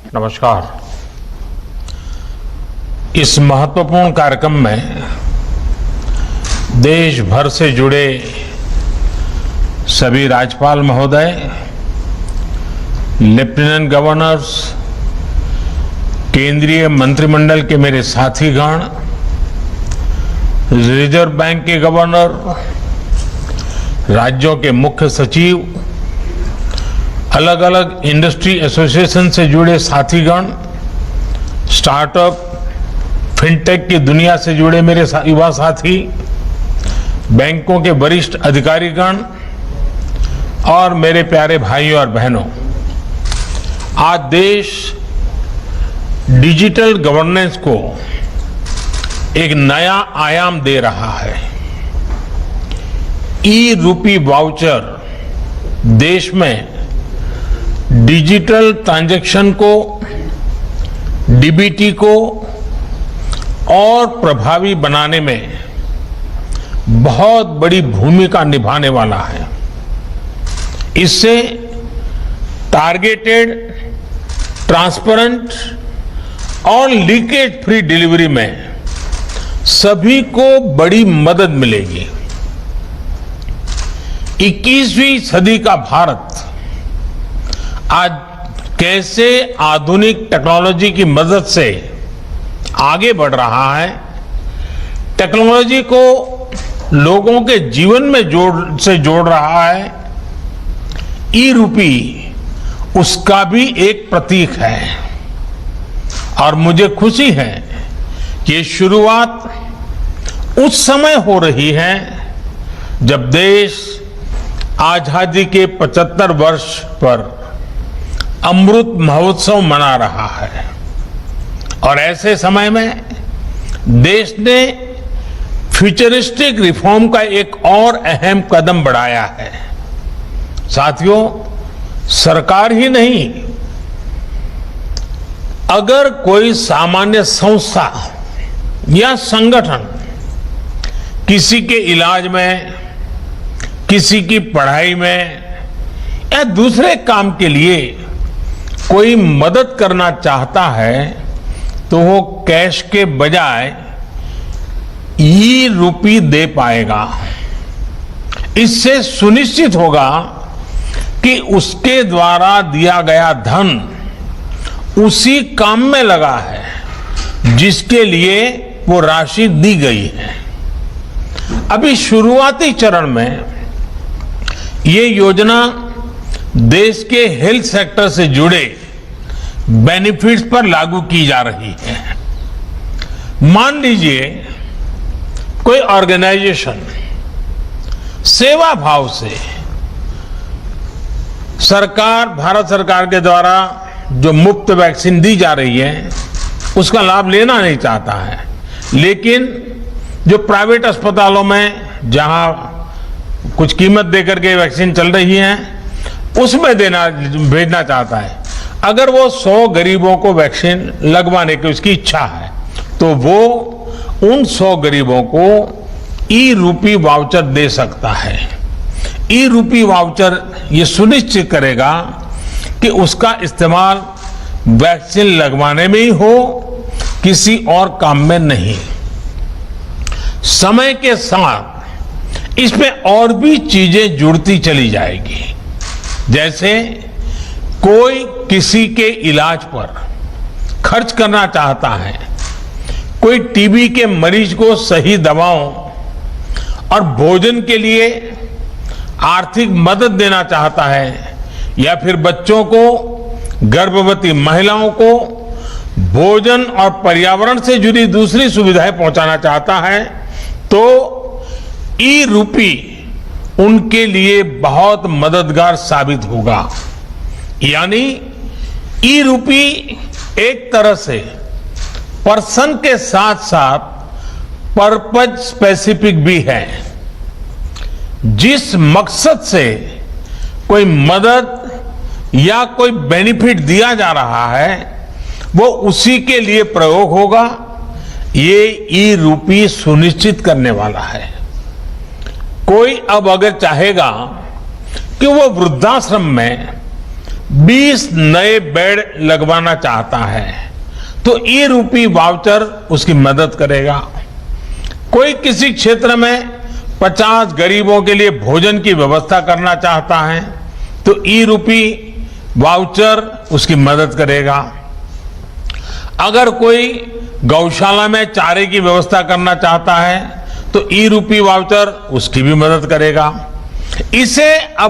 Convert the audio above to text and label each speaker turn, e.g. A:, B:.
A: नमस्कार। इस महत्वपूर्ण कार्यक्रम में देश भर से जुड़े सभी राज्यपाल महोदय, लेफ्टिनेंट गवर्नर्स, केंद्रीय मंत्रिमंडल के मेरे साथीगण, रिजर्व बैंक के गवर्नर, राज्यों के मुख्य सचिव, अलग अलग इंडस्ट्री एसोसिएशन से जुड़े साथीगण, स्टार्टअप, फिनटेक की दुनिया से जुड़े मेरे युवा साथी, बैंकों के वरिष्ठ अधिकारीगण और मेरे प्यारे भाइयों और बहनों, आज देश डिजिटल गवर्नेंस को एक नया आयाम दे रहा है। ई रूपी वाउचर देश में डिजिटल ट्रांजैक्शन को, डीबीटी को और प्रभावी बनाने में बहुत बड़ी भूमिका निभाने वाला है। इससे टारगेटेड, ट्रांसपेरेंट और लीकेज फ्री डिलीवरी में सभी को बड़ी मदद मिलेगी। 21वीं सदी का भारत आज कैसे आधुनिक टेक्नोलॉजी की मदद से आगे बढ़ रहा है, टेक्नोलॉजी को लोगों के जीवन में जोड़ रहा है, ई रूपी उसका भी एक प्रतीक है। और मुझे खुशी है कि ये शुरुआत उस समय हो रही है जब देश आजादी के 75 वर्ष पर अमृत महोत्सव मना रहा है। और ऐसे समय में देश ने फ्यूचरिस्टिक रिफॉर्म का एक और अहम कदम बढ़ाया है। साथियों, सरकार ही नहीं, अगर कोई सामान्य संस्था या संगठन किसी के इलाज में, किसी की पढ़ाई में या दूसरे काम के लिए कोई मदद करना चाहता है तो वो कैश के बजाय ई रूपी दे पाएगा। इससे सुनिश्चित होगा कि उसके द्वारा दिया गया धन उसी काम में लगा है जिसके लिए वो राशि दी गई है। अभी शुरुआती चरण में ये योजना देश के हेल्थ सेक्टर से जुड़े बेनिफिट्स पर लागू की जा रही है। मान लीजिए कोई ऑर्गेनाइजेशन सेवा भाव से भारत सरकार के द्वारा जो मुफ्त वैक्सीन दी जा रही है उसका लाभ लेना नहीं चाहता है, लेकिन जो प्राइवेट अस्पतालों में जहां कुछ कीमत देकर के वैक्सीन चल रही है उसमें भेजना चाहता है। अगर वो 100 गरीबों को वैक्सीन लगवाने की उसकी इच्छा है तो वो उन 100 गरीबों को ई रूपी वाउचर दे सकता है। ई रूपी वाउचर ये सुनिश्चित करेगा कि उसका इस्तेमाल वैक्सीन लगवाने में ही हो, किसी और काम में नहीं। समय के साथ इसमें और भी चीजें जुड़ती चली जाएगी। जैसे कोई किसी के इलाज पर खर्च करना चाहता है, कोई टीबी के मरीज को सही दवाओं और भोजन के लिए आर्थिक मदद देना चाहता है, या फिर बच्चों को, गर्भवती महिलाओं को भोजन और पर्यावरण से जुड़ी दूसरी सुविधाएं पहुंचाना चाहता है, तो ई रूपी उनके लिए बहुत मददगार साबित होगा। यानी ई रूपी एक तरह से पर्सन के साथ साथ पर्पज स्पेसिफिक भी है। जिस मकसद से कोई मदद या कोई बेनिफिट दिया जा रहा है वो उसी के लिए प्रयोग होगा, ये ई रूपी सुनिश्चित करने वाला है। कोई अब अगर चाहेगा कि वो वृद्धाश्रम में 20 नए बेड लगवाना चाहता है तो ई रूपी वाउचर उसकी मदद करेगा। कोई किसी क्षेत्र में 50 गरीबों के लिए भोजन की व्यवस्था करना चाहता है तो ई रूपी वाउचर उसकी मदद करेगा। अगर कोई गौशाला में चारे की व्यवस्था करना चाहता है तो ई रूपी वाउचर उसकी भी मदद करेगा। इसे अब